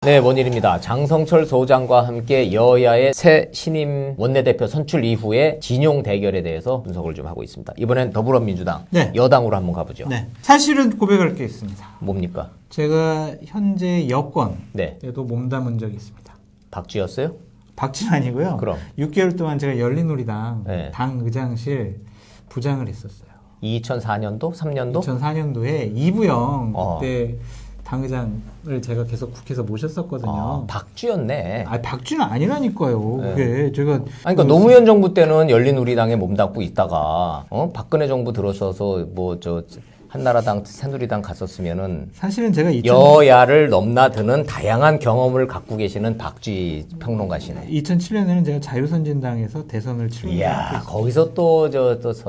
네, 원일입니다. 장성철 소장과 함께 여야의 새 신임 원내대표 선출 이후의 진용 대결에 대해서 분석을 좀 하고 있습니다. 이번엔 더불어민주당 네. 여당으로 한번 가보죠. 네. 사실은 고백할 게 있습니다. 뭡니까? 제가 현재 여권에도 네. 몸담은 적이 있습니다. 박쥐였어요? 박진 아니고요. 그럼 6개월 동안 제가 열린우리당 네. 당 의장실 부장을 했었어요. 2004년도? 3년도? 2004년도에 이부영 어. 그때 당의장을 제가 계속 국회에서 모셨었거든요. 박쥐였네. 박쥐는 아니라니까요. 네. 그게 제가 아니, 그러니까 노무현 정부 때는 열린우리당에 몸담고 있다가 박근혜 정부 들어서서 한나라당, 새누리당 갔었으면은 사실은 제가 여야를 넘나드는 다양한 경험을 갖고 계시는 박쥐 평론가시네. 2007년에는 제가 자유선진당에서 대선을 이야, 치르고 거기서 또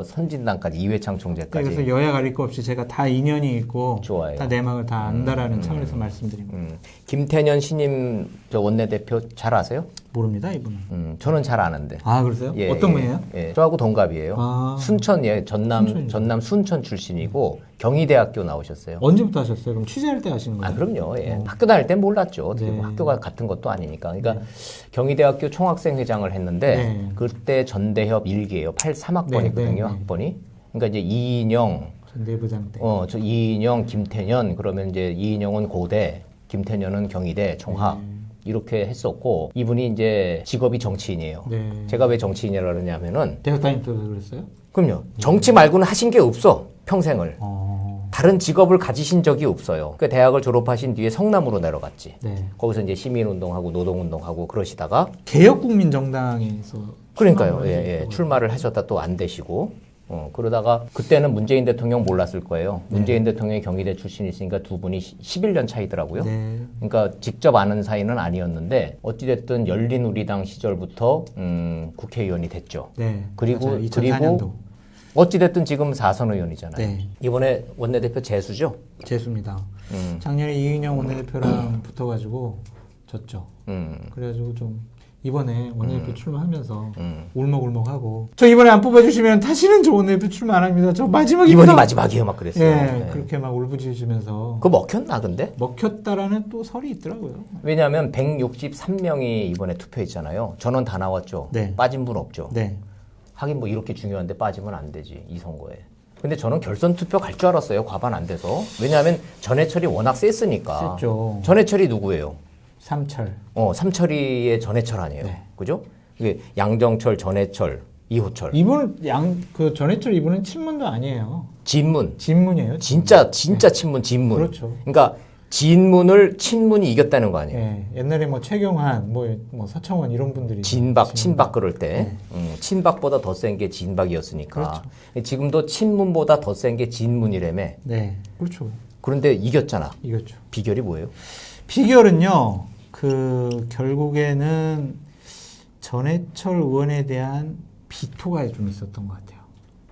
선진당까지 이회창 총재까지. 그래서 여야 가릴 거 없이 제가 다 인연이 있고 좋아요. 다 내막을 다 안다라는 차원에서 말씀드립니다. 김태년 신임 원내대표 잘 아세요? 모릅니다, 이분은. 저는 잘 아는데. 아, 그러세요? 어떤 분이에요? 예, 저하고 동갑이에요. 아. 순천, 순천이요. 전남 순천 출신이고 경희대학교 나오셨어요. 언제부터 하셨어요? 그럼 취재할 때 하신 거예요? 아, 그럼요. 예. 학교 다닐 땐 몰랐죠. 어떻게 네. 뭐 학교가 같은 것도 아니니까. 그러니까 경희대학교 총학생 회장을 했는데 네. 그때 전대협 1기예요. 83학번이거든요, 네, 네, 네. 학번이. 그러니까 이제 이인영, 전 내부장 때. 저 이인영, 김태년, 그러면 이제 이인영은 고대, 김태년은 경희대, 총학. 이렇게 했었고, 이분이 이제 직업이 정치인이에요. 네. 제가 왜 정치인이라고 그러냐면은, 대학 다닐 때도 그랬어요? 그럼요. 정치 말고는 하신 게 없어. 평생을. 어. 다른 직업을 가지신 적이 없어요. 그 대학을 졸업하신 뒤에 성남으로 내려갔지. 네. 거기서 이제 시민운동하고 노동운동하고 그러시다가, 개혁국민정당에서 그러니까요. 출마를 예, 하셨고. 출마를 하셨다 또 안 되시고, 그러다가 그때는 문재인 대통령 몰랐을 거예요. 문재인 대통령이 경희대 출신이시니까 두 분이 11년 차이더라고요. 네. 그러니까 직접 아는 사이는 아니었는데 어찌됐든 열린우리당 시절부터 국회의원이 됐죠. 네. 그리고 맞아요. 2004년도. 어찌됐든 지금 4선 의원이잖아요. 네. 이번에 원내대표 재수죠? 재수입니다. 음. 작년에 이인영 원내대표랑 붙어가지고 졌죠. 그래가지고 좀 이번에 원내대표 출마하면서 울먹울먹하고 저 이번에 안 뽑아주시면 다시는 저 원내대표 출마 안 합니다. 저 마지막입니다. 이번이 마지막이에요, 막 그랬어요. 예, 네. 그렇게 막 울부짖으면서 그거 먹혔나 근데? 먹혔다라는 또 설이 있더라고요. 왜냐하면 163명이 이번에 투표했잖아요. 전원 다 나왔죠. 네. 빠진 분 없죠. 네. 하긴 뭐 이렇게 중요한데 빠지면 안 되지, 이 선거에. 근데 저는 결선 투표 갈 줄 알았어요. 과반 안 돼서. 왜냐하면 전해철이 워낙 셌으니까. 셌죠. 전해철이 누구예요? 삼철. 삼철이의 전해철 아니에요. 네. 그죠? 이게 양정철, 전해철, 이호철. 이분은 전해철 이분은 친문도 아니에요. 진문. 진문이에요. 진짜 친문, 진문. 그렇죠. 그러니까 진문을 친문이 이겼다는 거 아니에요. 예, 옛날에 뭐 최경환, 뭐 서청원 이런 분들이 친박 그럴 때 친박보다 더 센 게 진박이었으니까. 그렇죠. 지금도 친문보다 더 센 게 진문이라며. 네, 그렇죠. 그런데 이겼잖아. 이겼죠. 비결이 뭐예요? 비결은요, 결국에는 전해철 의원에 대한 비토가 좀 있었던 것 같아요.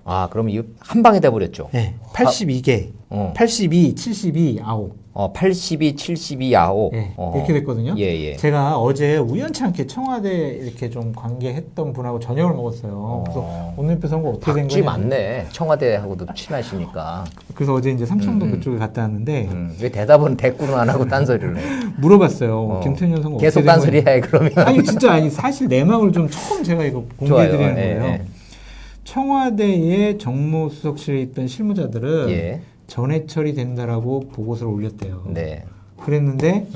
아, 그럼 이거 한 방에 돼버렸죠? 네, 82개, 82, 72, 9. 82, 72, 야호. 예, 이렇게 됐거든요. 예. 제가 어제 우연찮게 청와대 이렇게 좀 관계했던 분하고 저녁을 먹었어요. 그래서 원내대표 선거 어떻게 된 박쥐 거냐. 맞네. 청와대하고도 친하시니까. 그래서 어제 이제 삼청도 그쪽에 갔다 왔는데 왜 대답은 대꾸는 안 하고 딴소리를 해? 물어봤어요. 김태년 선거 계속 어떻게 된 딴소리 거냐. 해, 그러면. 아니 진짜 사실 내막을 좀 처음 제가 이거 공개해드리는 거예요. 예. 청와대의 정무수석실에 있던 실무자들은 예. 전해철이 된다라고 보고서를 올렸대요. 네. 그랬는데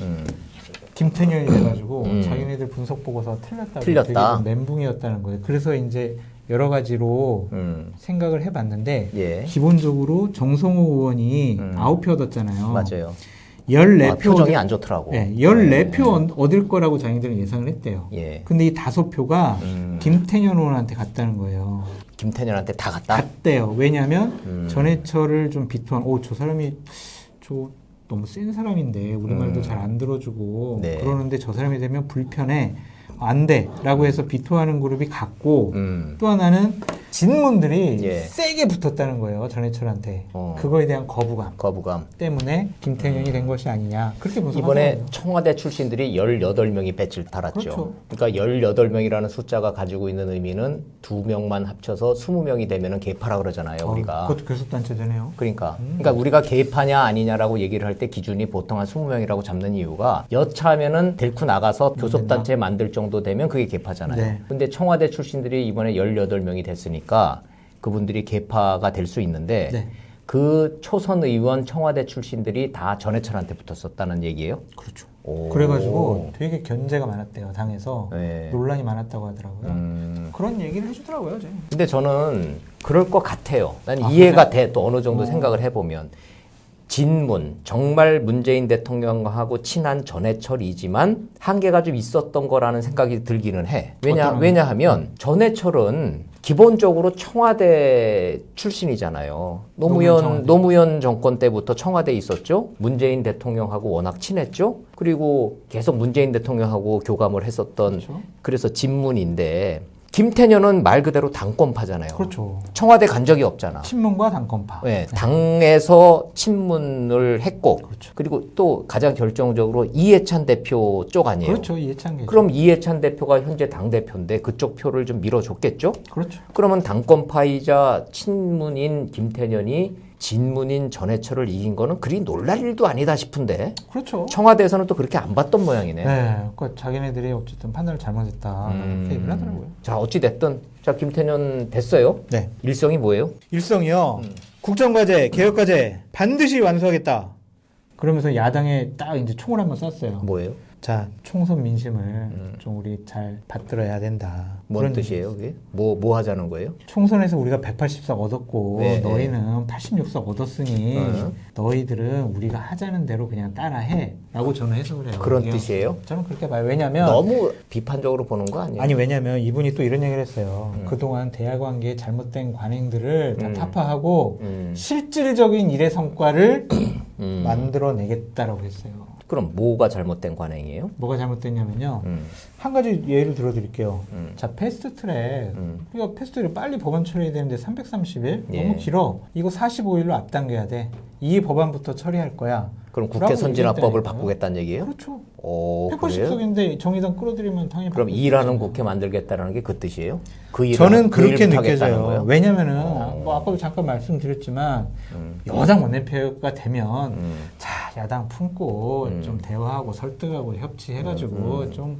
김태년이 돼가지고 자기네들 분석 보고서 틀렸다. 틀렸다. 되게 멘붕이었다는 거예요. 그래서 이제 여러 가지로 생각을 해봤는데 예. 기본적으로 정성호 의원이 9표 얻었잖아요. 맞아요. 14표 표정이 안 좋더라고. 네, 14표 얻을 거라고 자기들은 예상을 했대요. 예. 근데 이 5표가 김태년 의원한테 갔다는 거예요. 김태년한테 다 갔다? 갔대요. 왜냐하면 전해철을 좀 비토한, 저 사람이 너무 센 사람인데 우리 말도 잘 안 들어주고 네. 그러는데 저 사람이 되면 불편해. 안 돼. 라고 해서 비토하는 그룹이 갔고 또 하나는 진문들이 예. 세게 붙었다는 거예요. 전해철한테. 그거에 대한 거부감 때문에 김태년이 된 것이 아니냐. 그렇게 분석하더라고요. 이번에 청와대 출신들이 18명이 배지를 달았죠. 그렇죠. 그러니까 18명이라는 숫자가 가지고 있는 의미는 2명만 합쳐서 20명이 되면은 개파라 그러잖아요, 우리가. 그것도 교섭단체 되네요. 그러니까 우리가 개파냐 아니냐라고 얘기를 할 때 기준이 보통 한 20명이라고 잡는 이유가 여차하면은 델쿠 나가서 교섭단체 만들 정도 되면 그게 개파잖아요. 네. 근데 청와대 출신들이 이번에 18명이 됐으니까 그분들이 개파가 될 수 있는데 네. 그 초선 의원 청와대 출신들이 다 전해철한테 붙었었다는 얘기예요? 그렇죠. 오. 그래가지고 되게 견제가 많았대요. 당에서 네. 논란이 많았다고 하더라고요. 그런 얘기를 해주더라고요. 제가. 근데 저는 그럴 것 같아요. 난 이해가 돼. 또 어느 정도 생각을 해보면. 진문, 정말 문재인 대통령하고 친한 전해철이지만 한계가 좀 있었던 거라는 생각이 들기는 해. 왜냐하면 전해철은 기본적으로 청와대 출신이잖아요. 노무현 정권 때부터 청와대에 있었죠. 문재인 대통령하고 워낙 친했죠. 그리고 계속 문재인 대통령하고 교감을 했었던 그렇죠. 그래서 진문인데 김태년은 말 그대로 당권파잖아요. 그렇죠. 청와대 간 적이 없잖아. 친문과 당권파. 네, 당에서 친문을 했고 그렇죠. 그리고 또 가장 결정적으로 이해찬 대표 쪽 아니에요. 그렇죠. 이해찬 계죠. 그럼 이해찬 대표가 현재 당대표인데 그쪽 표를 좀 밀어줬겠죠? 그렇죠. 그러면 당권파이자 친문인 김태년이 진문인 전해철을 이긴 거는 그리 놀랄 일도 아니다 싶은데 그렇죠. 청와대에서는 또 그렇게 안 봤던 모양이네. 네, 그러니까 자기네들이 어쨌든 판단을 잘못했다 이렇게 얘기를 하더라고요. 자 어찌 됐든 자 김태년 됐어요. 네. 일성이 뭐예요? 일성이요. 국정과제, 개혁과제 반드시 완수하겠다. 그러면서 야당에 딱 이제 총을 한번 쐈어요. 뭐예요? 자, 총선 민심을 좀 우리 잘 받들어야 된다. 뭔 뜻이에요, 그게? 뭐 하자는 거예요? 총선에서 우리가 180석 얻었고 네, 너희는 86석 얻었으니 너희들은 우리가 하자는 대로 그냥 따라해 라고 저는 해석을 해요. 그런 뜻이에요? 저는 그렇게 봐요. 왜냐면 너무 비판적으로 보는 거 아니에요? 아니 왜냐면 이분이 또 이런 얘기를 했어요. 그동안 대화관계의 잘못된 관행들을 다 타파하고 실질적인 일의 성과를 만들어내겠다라고 했어요. 그럼 뭐가 잘못된 관행이에요? 뭐가 잘못됐냐면요. 한 가지 예를 들어드릴게요. 자, 패스트트랙. 우리가 패스트트랙 빨리 법안 처리해야 되는데 330일? 예. 너무 길어. 이거 45일로 앞당겨야 돼. 이 법안부터 처리할 거야. 그럼 국회 선진화법을 바꾸겠다는 얘기예요? 그렇죠. 오, 그래요? 180석인데 정의당 끌어들이면 당연히 그럼 바꿀 수 일하는 있잖아요. 국회 만들겠다라는 게 그 뜻이에요? 그 일을 저는 그 그렇게 일부터 하겠다는 느껴져요. 거예요? 왜냐면은 뭐 아까도 잠깐 말씀드렸지만 여당 원내표가 되면 자 야당 품고 좀 대화하고 설득하고 협치해가지고 좀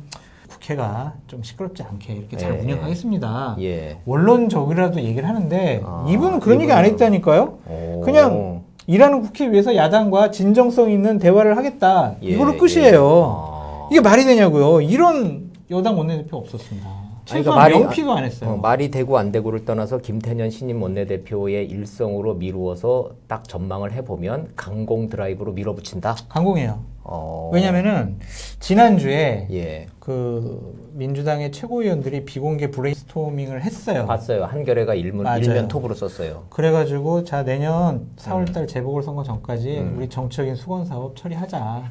국회가 좀 시끄럽지 않게 이렇게 잘 예. 운영하겠습니다. 예. 원론적이라도 얘기를 하는데 아, 이분은 그런 얘기 안 했다니까요. 오. 그냥 일하는 국회 위해서 야당과 진정성 있는 대화를 하겠다. 예, 이걸로 끝이에요. 아. 이게 말이 되냐고요. 이런 여당 원내대표 없었습니다. 최소한 명피도 안 했어요. 말이 되고 안 되고를 떠나서 김태년 신임 원내대표의 일성으로 미루어서 딱 전망을 해보면 강공 드라이브로 밀어붙인다? 강공해요. 왜냐면은 지난주에 예. 그 민주당의 최고위원들이 비공개 브레인스토밍을 했어요. 봤어요. 한겨레가 맞아요. 일면 톱으로 썼어요. 그래가지고 자 내년 4월달 재보궐선거 전까지 우리 정치적인 수건 사업 처리하자.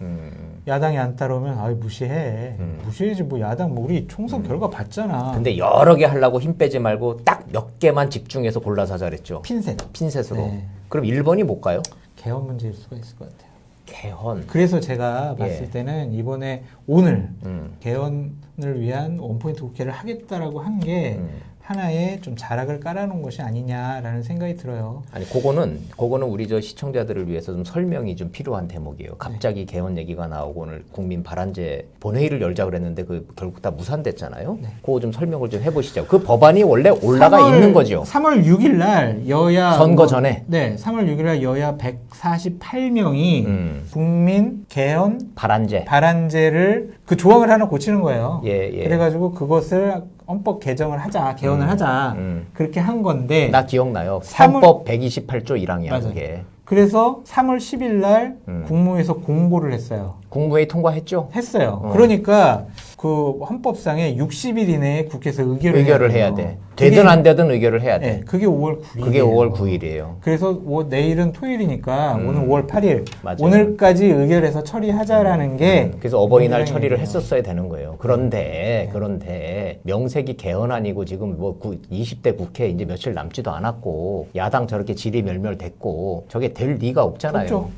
야당이 안 따라오면 아이 무시해. 무시해지 뭐 야당 뭐 우리 총선 결과 봤잖아. 근데 여러 개 하려고 힘 빼지 말고 딱 몇 개만 집중해서 골라서 잘했죠. 핀셋으로. 네. 그럼 1번이 뭘까요? 개헌 문제일 수가 있을 것 같아요. 개헌. 그래서 제가 봤을 때는 이번에 오늘 음. 개헌을 위한 원포인트 국회를 하겠다라고 한 게 하나의 좀 자락을 깔아놓은 것이 아니냐라는 생각이 들어요. 아니 그거는 우리 저 시청자들을 위해서 좀 설명이 좀 필요한 대목이에요. 갑자기 개헌 얘기가 나오고 오늘 국민 발안제 본회의를 열자 그랬는데 그 결국 다 무산됐잖아요. 그거 좀 설명을 좀 해보시죠. 그 법안이 원래 올라가 있는 거죠. 3월 6일 날 여야 선거 전에. 네, 3월 6일 날 여야 148명이 국민 개헌 발안제를 그 조항을 하나 고치는 거예요. 예. 그래가지고 그것을 헌법 개정을 하자, 개헌을 하자 그렇게 한 건데 나 기억나요. 3법 128조 1항이야 맞아요. 그게. 그래서 3월 10일 날 국무회에서 공고를 했어요. 국무회의 통과했죠? 했어요. 그러니까 그 헌법상에 60일 이내에 국회에서 의결을 해야 돼. 되든 안 되든 의결을 해야 돼. 네, 그게 5월 9일이에요. 그게 5월 9일이에요. 그래서 내일은 토요일이니까 오늘 5월 8일. 맞아요. 오늘까지 의결해서 처리하자라는 게 그래서 어버이날 민주당의 처리를 얘기예요. 했었어야 되는 거예요. 그런데 명색이 개헌안이고 지금 뭐 20대 국회 이제 며칠 남지도 않았고 야당 저렇게 질의멸멸됐고 저게 될 리가 없잖아요. 그렇죠.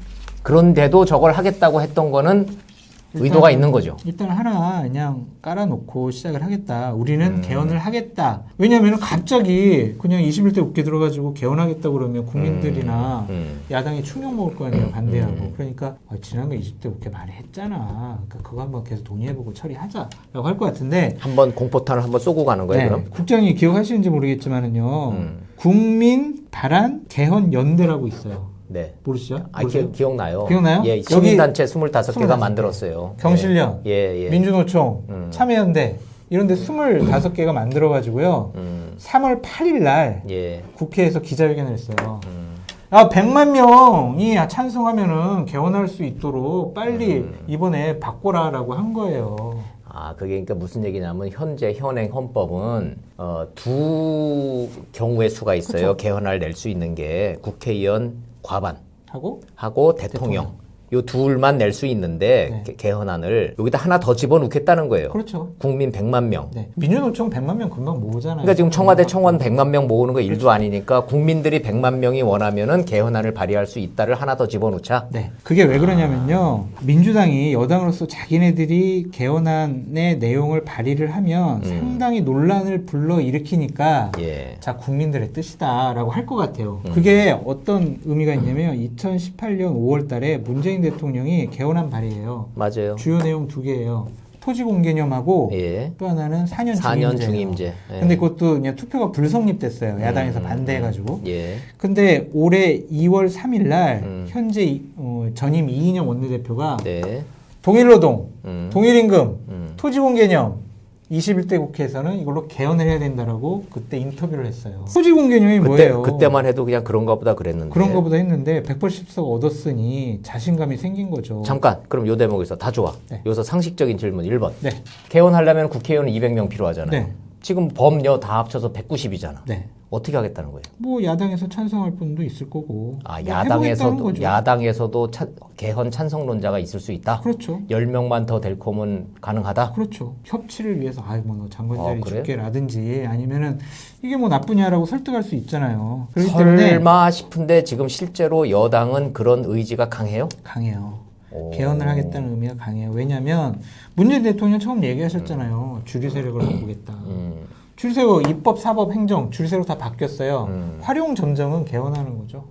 그런데도 저걸 하겠다고 했던 거는 의도가 있는 거죠. 일단 하나 그냥 깔아놓고 시작을 하겠다. 우리는 개헌을 하겠다. 왜냐하면 갑자기 그냥 21대 국회 들어가지고 개헌하겠다 그러면 국민들이나 야당이 충격 먹을 거 아니에요. 반대하고. 그러니까 지난번 20대 국회 말했잖아. 그러니까 그거 한번 계속 논의해보고 처리하자라고 할 것 같은데 한번 공포탄을 한번 쏘고 가는 거예요. 네, 그럼? 국장이 기억하시는지 모르겠지만은요. 국민 발안 개헌 연대라고 있어요. 네. 모르시죠? 기억나요. 기억나요? 예, 시민단체 25개가 25개. 만들었어요. 경실련, 예. 민주노총, 참여연대 이런데 25개가 만들어가지고요. 3월 8일 날 예. 국회에서 기자회견을 했어요. 100만 명이 찬성하면은 개헌할 수 있도록 빨리 이번에 바꿔라라고 한 거예요. 그게 그러니까 무슨 얘기냐면 현재 현행 헌법은 두 경우의 수가 있어요. 그쵸. 개헌을 낼 수 있는 게 국회의원 과반 하고 대통령. 요 둘만 낼 수 있는데 네. 개헌안을 여기다 하나 더 집어넣겠다는 거예요. 그렇죠. 국민 100만 명. 네. 민주노총 100만 명 금방 모으잖아요. 그러니까 지금 청와대 청원 100만 명 모으는 거 일도 아니니까 국민들이 100만 명이 원하면은 개헌안을 발의할 수 있다를 하나 더 집어넣자. 네. 그게 왜 그러냐면요. 민주당이 여당으로서 자기네들이 개헌안의 내용을 발의를 하면 상당히 논란을 불러일으키니까 예. 자, 국민들의 뜻이다라고 할 것 같아요. 그게 어떤 의미가 있냐면 2018년 5월 달에 문재인 대통령이 개헌안 발의해요. 맞아요. 주요 내용 2개예요. 토지공개념하고 예. 또 하나는 4년 4년 중임제예요. 중임제. 예. 근데 그것도 그냥 투표가 불성립됐어요. 야당에서 반대해가지고. 예. 근데 올해 2월 3일 날 현재 전임 이인영 원내대표가 네. 동일노동, 동일임금, 토지공개념 21대 국회에서는 이걸로 개헌을 해야 된다라고 그때 인터뷰를 했어요. 토지공개념이 뭐예요? 그때만 해도 그냥 그런가 보다 그랬는데. 그런가 보다 했는데 180석 얻었으니 자신감이 생긴 거죠. 잠깐, 그럼 요 대목에서 다 좋아. 네. 여기서 상식적인 질문 1번. 네. 개헌하려면 국회의원은 200명 필요하잖아요. 네. 지금 범여 다 합쳐서 190이잖아. 네. 어떻게 하겠다는 거예요? 뭐 야당에서 찬성할 분도 있을 거고. 뭐 해보겠다는 거죠. 야당에서도 개헌 찬성론자가 있을 수 있다? 그렇죠. 10명만 더 될 거면 가능하다? 그렇죠. 협치를 위해서 너 장관 자리 그래요? 줄게라든지 아니면은 이게 뭐 나쁘냐라고 설득할 수 있잖아요. 그렇기 때문에 설마 싶은데 지금 실제로 여당은 그런 의지가 강해요? 강해요. 오. 개헌을 하겠다는 의미가 강해요. 왜냐하면 문재인 대통령 처음 얘기하셨잖아요. 주류 세력을 바꾸겠다. 줄세력 입법, 사법, 행정 줄세력 다 바뀌었어요. 활용 점정은 개헌하는 거죠.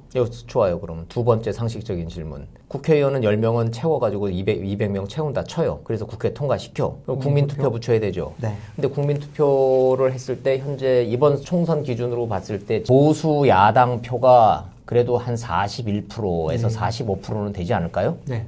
좋아요. 그럼 두 번째 상식적인 질문. 국회의원은 10명은 채워가지고 200명 채운다 쳐요. 그래서 국회 통과시켜. 그럼 국민투표 붙여야 되죠. 네. 근데 국민투표를 했을 때 현재 이번 총선 기준으로 봤을 때 보수 야당 표가 그래도 한 41%에서 45%는 되지 않을까요? 네.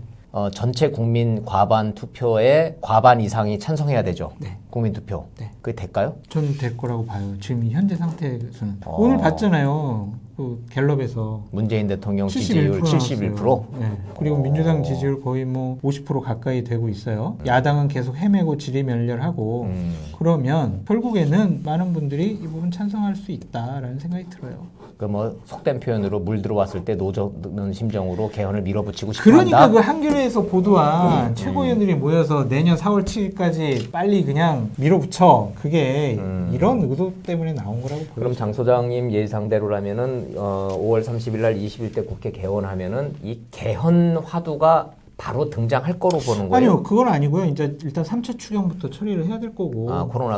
전체 국민 과반 투표의 과반 이상이 찬성해야 되죠. 네. 국민 투표. 네. 그게 될까요? 저는 될 거라고 봐요. 지금 이 현재 상태에서는. 오늘 봤잖아요. 그 갤럽에서 문재인 대통령 지지율 71%. 나왔어요. 네. 그리고 민주당 지지율 거의 뭐 50% 가까이 되고 있어요. 야당은 계속 헤매고 질의멸렬하고 그러면 결국에는 많은 분들이 이 부분 찬성할 수 있다라는 생각이 들어요. 그 뭐 속된 표현으로 물 들어왔을 때 노젓는 심정으로 개헌을 밀어붙이고 싶어 그러니까 한다. 그 한겨레에서 보도한 최고위원들이 모여서 내년 4월 7일까지 빨리 그냥 밀어붙여. 그게 이런 의도 때문에 나온 거라고 보여요. 그럼 장 소장님 예상대로라면은 5월 30일 날 21대 국회 개원하면은 이 개헌 화두가 바로 등장할 거로 보는 거예요. 아니요, 그건 아니고요. 이제 일단 3차 추경부터 처리를 해야 될 거고.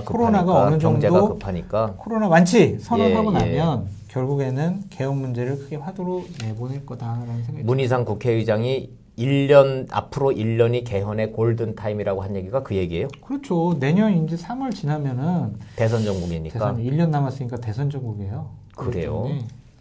코로나가 어느 정도 경제가 급하니까. 코로나 완치 선언하고 예. 나면 결국에는 개헌 문제를 크게 화두로 내보낼 거다라는 생각이 문희상 국회의장이 1년 앞으로 1년이 개헌의 골든 타임이라고 한 얘기가 그 얘기예요? 그렇죠. 내년 이제 3월 지나면은 대선 전국이니까. 대선 1년 남았으니까 대선 전국이에요. 그래요?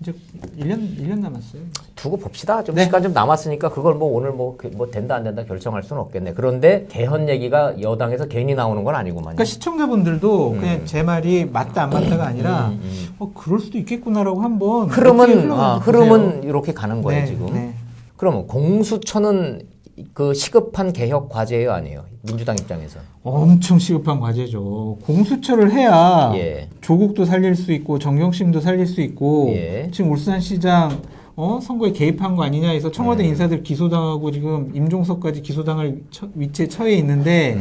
이제 1년 남았어요. 두고 봅시다. 좀 네. 시간 좀 남았으니까 그걸 뭐 오늘 뭐 된다 안 된다 결정할 수는 없겠네. 그런데 개헌 얘기가 여당에서 괜히 나오는 건 아니구만요. 그러니까 시청자분들도 그냥 제 말이 맞다 안 맞다가 아니라 그럴 수도 있겠구나라고 한번 흐름은 이렇게 가는 거예요, 네, 지금. 네. 그러면 공수처는 그 시급한 개혁 과제예요, 아니에요? 민주당 입장에서. 엄청 시급한 과제죠. 공수처를 해야 예. 조국도 살릴 수 있고 정경심도 살릴 수 있고 예. 지금 울산시장 선거에 개입한 거 아니냐 해서 청와대 인사들 기소당하고 지금 임종석까지 기소당할 위치에 처해 있는데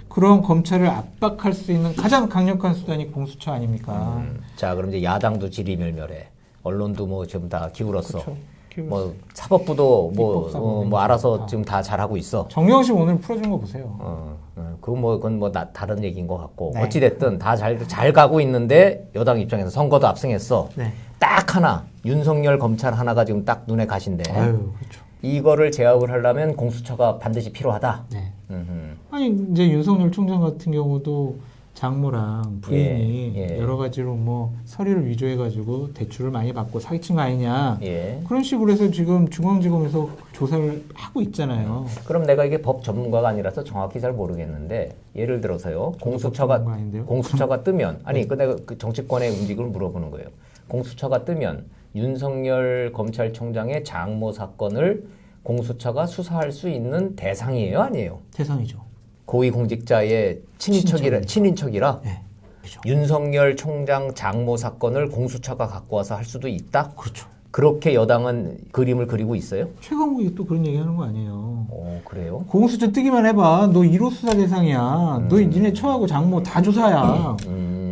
그런 검찰을 압박할 수 있는 가장 강력한 수단이 공수처 아닙니까? 자, 그럼 이제 야당도 지리멸멸해. 언론도 뭐 지금 다 기울었어. 그쵸. 뭐 사법부도 뭐 알아서 다. 지금 다 잘하고 있어. 정경심 오늘 풀어준 거 보세요. 그건 뭐 다른 얘기인 것 같고. 네. 어찌됐든 다 잘 가고 있는데 여당 입장에서 선거도 압승했어. 네. 딱 하나, 윤석열 검찰 하나가 지금 딱 눈에 가신데. 아유, 그렇죠. 이거를 제압을 하려면 공수처가 반드시 필요하다. 네. 음흠. 아니 이제 윤석열 총장 같은 경우도 장모랑 부인이 예. 여러 가지로 뭐 서류를 위조해가지고 대출을 많이 받고 사기친 거 아니냐 예. 그런 식으로 해서 지금 중앙지검에서 조사를 하고 있잖아요. 그럼 내가 이게 법 전문가가 아니라서 정확히 잘 모르겠는데 예를 들어서요. 전문가 아닌데요? 공수처가 뜨면 아니 내가 그 정치권의 움직임을 물어보는 거예요. 공수처가 뜨면 윤석열 검찰총장의 장모 사건을 공수처가 수사할 수 있는 대상이에요, 아니에요? 대상이죠. 고위공직자의 친인척이라 네. 그렇죠. 윤석열 총장 장모 사건을 공수처가 갖고 와서 할 수도 있다. 그렇죠. 그렇게 여당은 그림을 그리고 있어요? 최강욱이 또 그런 얘기하는 거 아니에요. 그래요? 공수처 뜨기만 해봐. 너 1호 수사 대상이야. 너 니네 처하고 장모 다 조사야.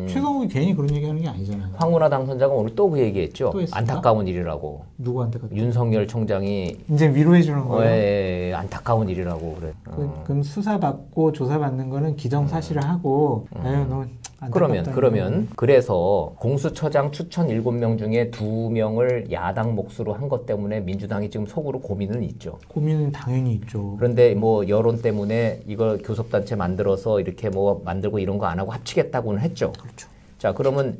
최강욱이 괜히 그런 얘기하는 게 아니잖아요. 황운하 당선자가 오늘 또 그 얘기했죠. 또 했습니까? 안타까운 일이라고. 누구한테 갔죠? 윤석열 총장이 이제 위로해 주는 거예요. 예, 안타까운 일이라고 그래. 그럼 수사받고 조사받는 거는 기정사실을 하고 아유 너 그러면 그래서 공수처장 추천 7명 중에 2명을 야당 몫으로 한 것 때문에 민주당이 지금 속으로 고민은 있죠. 고민은 당연히 있죠. 그런데 뭐 여론 때문에 이걸 교섭단체 만들어서 이렇게 뭐 만들고 이런 거 안 하고 합치겠다고는 했죠. 그렇죠. 자, 그러면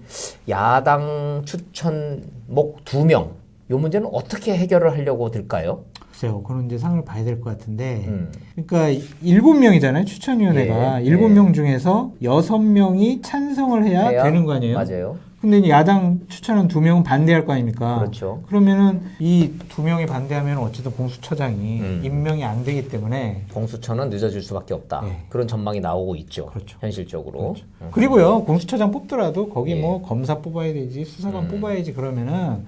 야당 추천 목 2명 이 문제는 어떻게 해결을 하려고 들까요? 글쎄요. 그건 이제 상을 봐야 될 것 같은데 그러니까 7명이잖아요. 추천위원회가. 예, 7명 중에서 6명이 찬성을 해야 되는 거 아니에요? 맞아요. 근데 이제 야당 추천한 2명은 반대할 거 아닙니까? 그렇죠. 그러면은 이 2명이 반대하면 어쨌든 공수처장이 임명이 안 되기 때문에 공수처는 늦어질 수밖에 없다. 네. 그런 전망이 나오고 있죠. 그렇죠. 현실적으로. 그렇죠. 그리고요. 공수처장 뽑더라도 거기 예. 뭐 검사 뽑아야 되지 수사관 뽑아야지 그러면은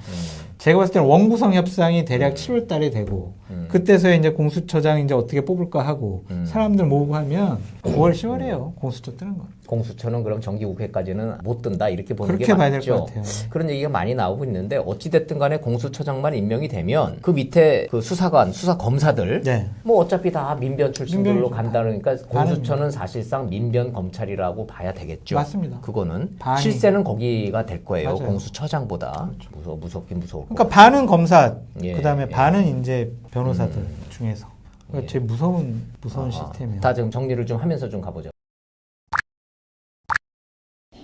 제가 봤을 때는 원구성 협상이 대략 7월 달에 되고 그때서야 이제 공수처장 이제 어떻게 뽑을까 하고 사람들 모으고 하면 9월 10월에요. 공수처 뜨는 거. 공수처는 그럼 정기국회까지는 못 든다 이렇게 보는 그렇게 게 봐야 될 맞죠. 것 같아요. 그런 얘기가 많이 나오고 있는데 어찌됐든 간에 공수처장만 임명이 되면 그 밑에 그 수사관, 수사검사들 네. 뭐 어차피 다 민변 출신들로 민변이죠. 간다니까 공수처는 사실상 민변 검찰이라고 봐야 되겠죠. 맞습니다. 그거는 반이. 실세는 거기가 될 거예요. 맞아요. 공수처장보다 무섭긴 무서울 거고. 그러니까 반은 검사, 예, 그다음에 예. 반은 이제 변호사들 중에서. 그러니까 제일 무서운 시스템이에요. 다 지금 정리를 좀 하면서 좀 가보죠.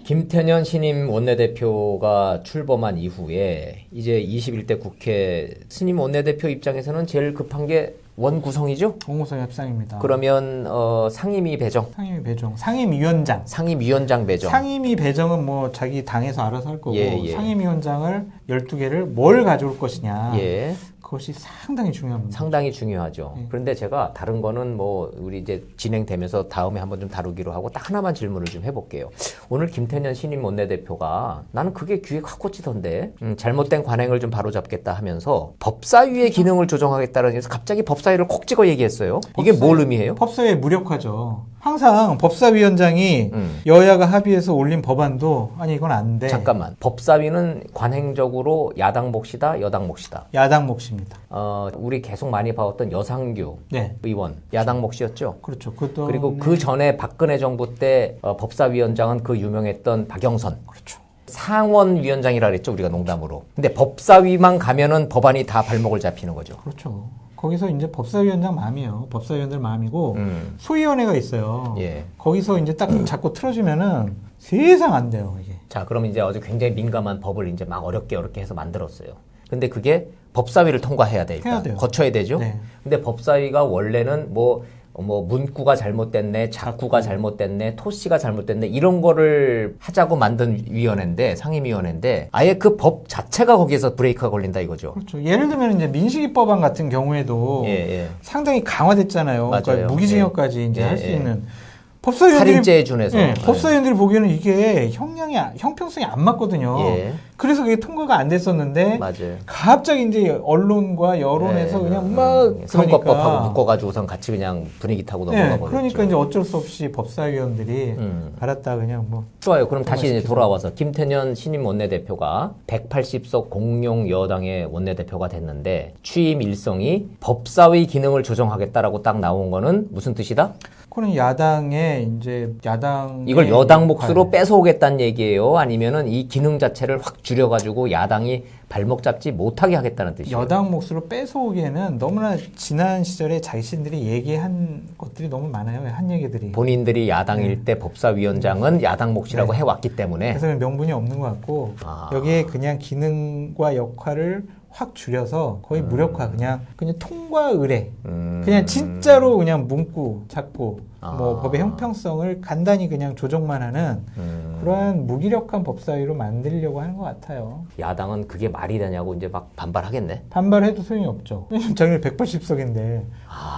김태년 신임 원내대표가 출범한 이후에 이제 21대 국회 신임 원내대표 입장에서는 제일 급한 게 원구성이죠? 원구성 협상입니다. 그러면 상임위 배정, 상임위 배정, 상임위원장. 상임위원장 배정. 상임위 배정은 뭐 자기 당에서 알아서 할 거고 예, 예. 상임위원장을 12개를 뭘 가져올 것이냐. 예. 그것이 상당히 중요합니다. 상당히 중요하죠. 예. 그런데 제가 다른 거는 뭐 우리 이제 진행되면서 다음에 한번 좀 다루기로 하고 딱 하나만 질문을 좀 해볼게요. 오늘 김태년 신임 원내대표가 나는 그게 귀에 확 꽂히던데 잘못된 관행을 좀 바로잡겠다 하면서 법사위의 기능을 조정하겠다는 해서 갑자기 법사위를 콕 찍어 얘기했어요. 이게 뭘 의미해요? 법사위에 무력화죠. 항상 법사위원장이 여야가 합의해서 올린 법안도 아니 이건 안 돼. 잠깐만. 법사위는 관행적으로 야당 몫이다, 여당 몫이다. 야당 몫입니다. 우리 계속 많이 봐왔던 여상규 네. 의원 야당 몫이었죠. 그렇죠. 그것도 그리고 그 전에 박근혜 정부 때 법사위원장은 그 유명했던 박영선. 그렇죠. 상원위원장이라 그랬죠, 우리가 농담으로. 근데 법사위만 가면은 법안이 다 발목을 잡히는 거죠. 그렇죠. 거기서 이제 법사위원장 마음이에요. 법사위원들 마음이고 소위원회가 있어요. 예. 거기서 이제 딱 자꾸 틀어주면은 세상 안 돼요 이게. 자, 그럼 이제 어제 굉장히 민감한 법을 이제 막 어렵게 해서 만들었어요. 근데 그게 법사위를 통과해야 돼, 일단. 해야 돼요. 거쳐야 되죠. 네. 근데 법사위가 원래는 뭐 뭐 문구가 잘못됐네, 작구가 잘못됐네, 토씨가 잘못됐네 이런 거를 하자고 만든 위원회인데 상임위원회인데 아예 그 법 자체가 거기에서 브레이크가 걸린다 이거죠. 그렇죠. 예를 들면 이제 민식이법안 같은 경우에도 예. 상당히 강화됐잖아요. 맞아요. 그러니까 무기징역까지 이제 예, 할 수 예. 있는 법사위원들이 살인죄에 준해서 법사위원들이 보기에는 이게 형평성이 안 맞거든요. 예. 그래서 그게 통과가 안 됐었는데 맞아요. 갑자기 이제 언론과 여론에서 그냥 막 선거법하고 묶어가지고선 같이 그냥 분위기 타고 넘어가 버렸죠. 그러니까 이제 어쩔 수 없이 법사위원들이 받았다 그냥 뭐 좋아요. 그럼 다시 이제 돌아와서 김태년 신임 원내대표가 180석 공용 여당의 원내대표가 됐는데 취임 일성이 법사위 기능을 조정하겠다라고 딱 나온 거는 무슨 뜻이다? 그거는 야당의 이제 이걸 여당 몫으로 뺏어오겠다는 얘기예요? 아니면은 이 기능 자체를 확 줄여가지고 야당이 발목 잡지 못하게 하겠다는 뜻이에요? 여당 몫으로 뺏어오기에는 너무나 지난 시절에 자신들이 얘기한 것들이 너무 많아요. 한 얘기들이. 본인들이 야당일 때 법사위원장은 야당 몫이라고 해왔기 때문에 그래서 명분이 없는 것 같고 여기에 그냥 기능과 역할을 확 줄여서 거의 무력화 그냥 통과 의례 그냥 진짜로 그냥 문구 작고 뭐 법의 형평성을 간단히 그냥 조정만 하는 그러한 무기력한 법사위로 만들려고 하는 것 같아요. 야당은 그게 말이 되냐고 이제 막 반발하겠네. 반발해도 소용이 없죠. 자기는 180석인데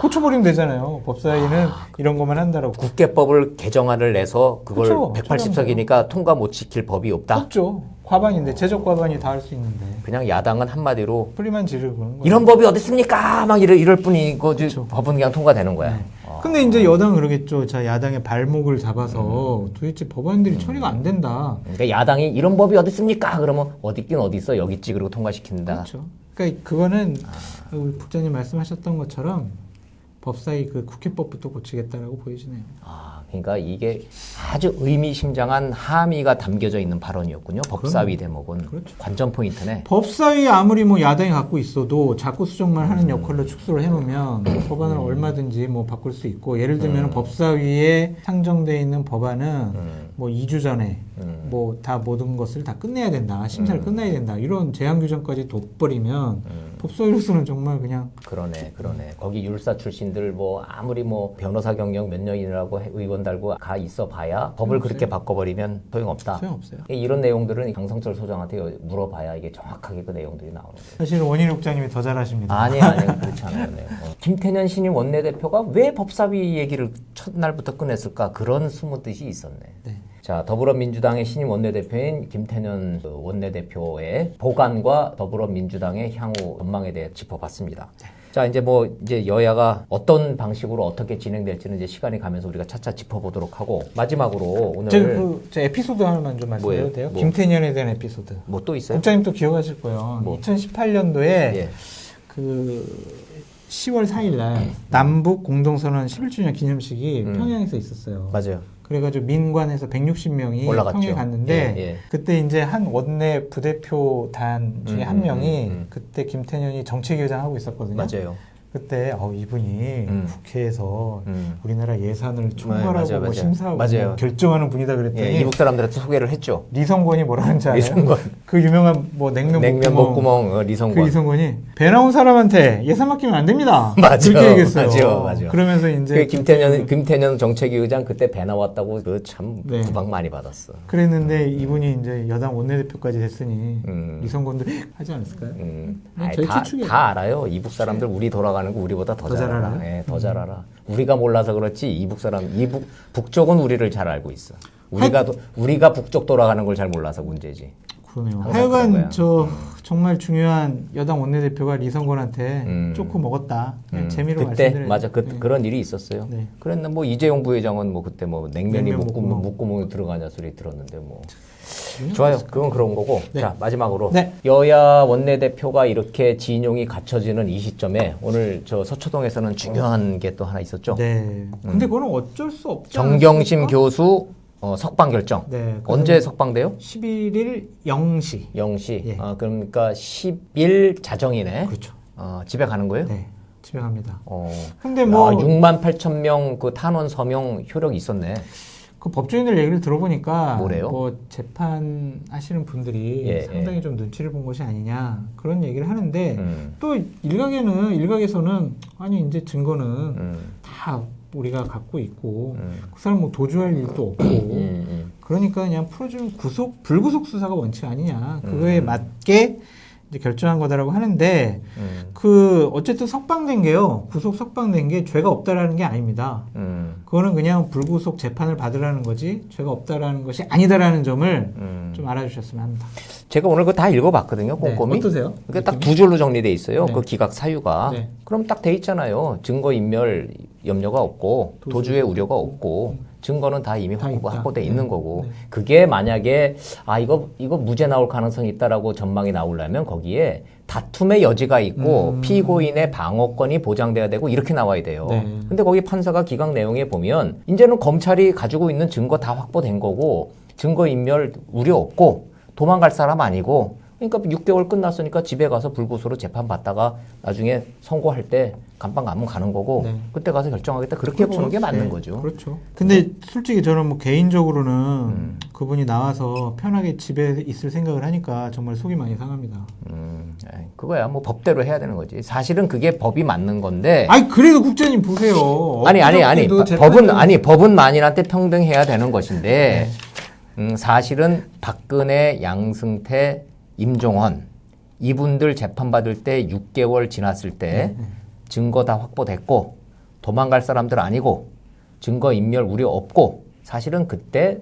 고쳐버리면 되잖아요. 법사위는 이런 것만 한다라고. 국회법을 개정안을 내서 그걸 그쵸, 180석이니까 통과 못 시킬 법이 없다. 없죠. 과반인데 제적 과반이 다 할 수 있는데 그냥 야당은 한마디로 풀리만 지르고 그런 거예요. 이런 법이 어디 있습니까? 막 이럴 뿐이고 법은 그냥 통과되는 거야. 근데 이제 여당은 그러겠죠. 자, 야당의 발목을 잡아서 도대체 법안들이 처리가 안 된다. 그러니까 야당이 이런 법이 어디 있습니까? 그러면 어디 있긴 어디 있어. 여기 있지. 그리고 통과시킨다. 그렇죠. 그러니까 그거는 우리 국장님 말씀하셨던 것처럼 법사위 그 국회법부터 고치겠다라고 보여지네요. 그러니까 이게 아주 의미심장한 함의가 담겨져 있는 발언이었군요. 법사위 대목은. 그렇죠. 관전 포인트네. 법사위 아무리 뭐 야당이 갖고 있어도 자꾸 수정만 하는 역할로 축소를 해놓으면 법안을 얼마든지 뭐 바꿀 수 있고 예를 들면 법사위에 상정되어 있는 법안은 뭐 2주 전에 뭐 다 모든 것을 다 끝내야 된다. 심사를 끝내야 된다. 이런 제한 규정까지 둬버리면 법사위로서는 정말 그냥 그러네. 거기 율사 출신들 뭐 아무리 뭐 변호사 경력 몇 년이라고 의원 달고 가 있어 봐야 법을 그렇게 바꿔버리면 소용없다. 소용없어요. 이런 내용들은 강성철 소장한테 물어봐야 이게 정확하게 그 내용들이 나오는 거예요. 사실 원희 국장님이 더 잘하십니다. 아니 그렇지 않아요. 네. 김태년 신임 원내대표가 왜 법사위 얘기를 첫날부터 꺼냈을까 그런 숨은 뜻이 있었네. 네. 자, 더불어민주당의 신임 원내대표인 김태년 보관과 더불어민주당의 향후 전망에 대해 짚어봤습니다. 자, 이제 여야가 어떤 방식으로 어떻게 진행될지는 이제 시간이 가면서 우리가 차차 짚어보도록 하고 마지막으로 오늘 제 에피소드 하나만 좀 말씀드려도 돼요? 뭐? 김태년에 대한 에피소드. 뭐 또 있어요? 국장님 또 기억하실 거예요. 뭐? 2018년도에 예. 그 10월 4일 날 남북 공동선언 11주년 기념식이 평양에서 있었어요. 맞아요. 그래가지고 민관에서 160명이 올라갔죠. 평양에 갔는데 예. 그때 이제 한 원내 부대표단 중에 한 명이 그때 김태년이 정책위원장 하고 있었거든요. 맞아요. 그때 이분이 국회에서 우리나라 예산을 총괄하고 맞아요. 뭐 심사하고 맞아요. 뭐 결정하는 분이다 그랬더니 예, 이북 사람들한테 소개를 했죠. 리성권이 뭐라는지 알아요? 리성권. 그 유명한 뭐 냉면 목구멍 리성권. 그 리성권이 배 나온 사람한테 예산 맡기면 안 됩니다. 맞아. 그렇게 얘기했어요. 맞아. 그러면서 이제 그 김태년 정책위 의장 그때 배 나왔다고 그 참 네. 구박 많이 받았어. 그랬는데 이분이 이제 여당 원내대표까지 됐으니 리성권도 하지 않았을까요? 저희 추측이에요. 다 알아요. 이북 사람들 우리 돌아가는 거 우리보다 더 잘 알아. 예, 더 잘 알아. 우리가 몰라서 그렇지 북쪽은 우리를 잘 알고 있어. 우리가 북쪽 돌아가는 걸 잘 몰라서 문제지. 그러네요. 하여간 정말 중요한 여당 원내대표가 리성권한테 쪼고 먹었다. 재미로 그때 말씀드려요. 맞아. 그런 일이 있었어요. 네. 그랬나 뭐 이재용 부회장은 뭐 그때 뭐 냉면이 목구멍에 들어가냐 소리 들었는데 뭐. 좋아요. 그건 그런 거고. 네. 자, 마지막으로. 네. 여야 원내대표가 이렇게 진용이 갖춰지는 이 시점에 오늘 서초동에서는 중요한 게 또 하나 있었죠. 네. 근데 그거는 어쩔 수 없죠. 정경심 교수 석방 결정. 네. 언제 석방돼요? 11일 0시. 0시. 예. 그러니까 10일 자정이네. 그렇죠. 집에 가는 거예요? 네. 집에 갑니다. 근데 6만 8천 명 그 탄원 서명 효력이 있었네. 그 법조인들 얘기를 들어보니까 뭐래요? 뭐 재판하시는 분들이 상당히 좀 눈치를 본 것이 아니냐 그런 얘기를 하는데 또 일각에서는 아니 이제 증거는 다 우리가 갖고 있고 그 사람 뭐 도주할 일도 없고 그러니까 그냥 풀어주면 불구속 수사가 원칙 아니냐 그거에 맞게 이제 결정한 거다라고 하는데 그 어쨌든 석방된 게요 구속 석방된 게 죄가 없다라는 게 아닙니다. 그거는 그냥 불구속 재판을 받으라는 거지 죄가 없다라는 것이 아니다라는 점을 좀 알아주셨으면 합니다. 제가 오늘 그거 다 읽어봤거든요, 꼼꼼히. 네, 어떠세요? 그게 딱 두 줄로 정리돼 있어요. 네. 그 기각 사유가. 네. 그럼 딱 돼 있잖아요. 증거 인멸 염려가 없고 도주의 우려가 없고 증거는 다 이미 다 있다. 확보돼 네. 있는 거고. 네. 그게 만약에 이거 무죄 나올 가능성이 있다라고 전망이 나오려면 거기에 다툼의 여지가 있고 피고인의 방어권이 보장돼야 되고 이렇게 나와야 돼요. 네. 근데 거기 판사가 기각 내용에 보면 이제는 검찰이 가지고 있는 증거 다 확보된 거고 증거 인멸 우려 없고 도망갈 사람 아니고 그러니까 6개월 끝났으니까 집에 가서 불구속으로 재판 받다가 나중에 선고할 때 감방 가면 가는 거고 네. 그때 가서 결정하겠다 그렇게 그렇죠. 보는 게 맞는 네. 거죠. 그렇죠. 근데 솔직히 저는 뭐 개인적으로는 그분이 나와서 편하게 집에 있을 생각을 하니까 정말 속이 많이 상합니다. 그거야 뭐 법대로 해야 되는 거지. 사실은 그게 법이 맞는 건데. 아니 그래도 국장님 보세요. 아니 재판은- 법은 만인한테 평등해야 되는 것인데 사실은 박근혜, 양승태, 임종원 이분들 재판받을 때 6개월 지났을 때 증거 다 확보됐고 도망갈 사람들 아니고 증거 인멸 우려 없고 사실은 그때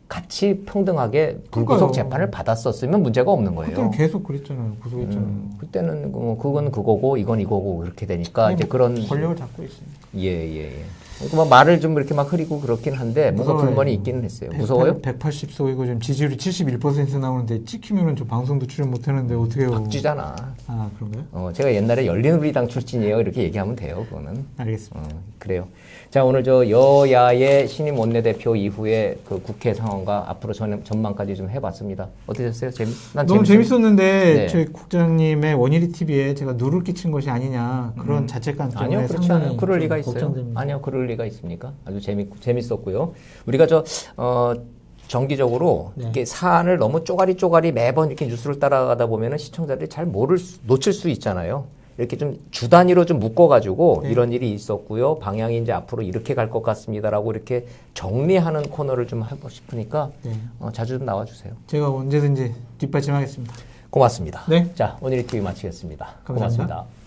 같이 평등하게 불구속 그러니까요. 재판을 받았었으면 문제가 없는 거예요. 그때는 계속 그랬잖아요. 구속했잖아요. 그때는 그건 그거고 이건 이거고 그렇게 되니까 이제 그런 권력을 잡고 있으니까. 예. 그러니까 막 말을 좀 이렇게 막 흐리고 그렇긴 한데 뭔가 무서워요. 불만이 있기는 했어요. 무서워요? 180석이고 지금 지지율이 71% 나오는데 찍히면은 저 방송도 출연 못 하는데 어떻게 해요? 박쥐잖아. 아, 그런가요? 제가 옛날에 열린우리당 출신이에요. 이렇게 얘기하면 돼요. 그거는. 알겠습니다. 그래요. 자, 오늘 저 여야의 신임 원내대표 이후에 그 국회 상황과 앞으로 전망까지 좀 해봤습니다. 어떠셨어요? 난 너무 재밌었는데 네. 저희 국장님의 원일이 TV에 제가 누를 끼친 것이 아니냐 그런 자책감 때문에 아니요, 그렇지 상당히 않아요. 그럴 좀 리가 있어요. 걱정됩니다. 아니요, 그럴 리가 있습니까? 아주 재밌었고요. 우리가 정기적으로 네. 이렇게 사안을 너무 쪼가리 매번 이렇게 뉴스를 따라가다 보면은 시청자들이 잘 놓칠 수 있잖아요. 이렇게 좀 주 단위로 좀 묶어가지고 네. 이런 일이 있었고요. 방향이 이제 앞으로 이렇게 갈 것 같습니다라고 이렇게 정리하는 코너를 좀 하고 싶으니까 네. 자주 좀 나와주세요. 제가 언제든지 뒷받침하겠습니다. 고맙습니다. 네. 자, 오늘 이 TV 마치겠습니다. 감사합니다. 고맙습니다.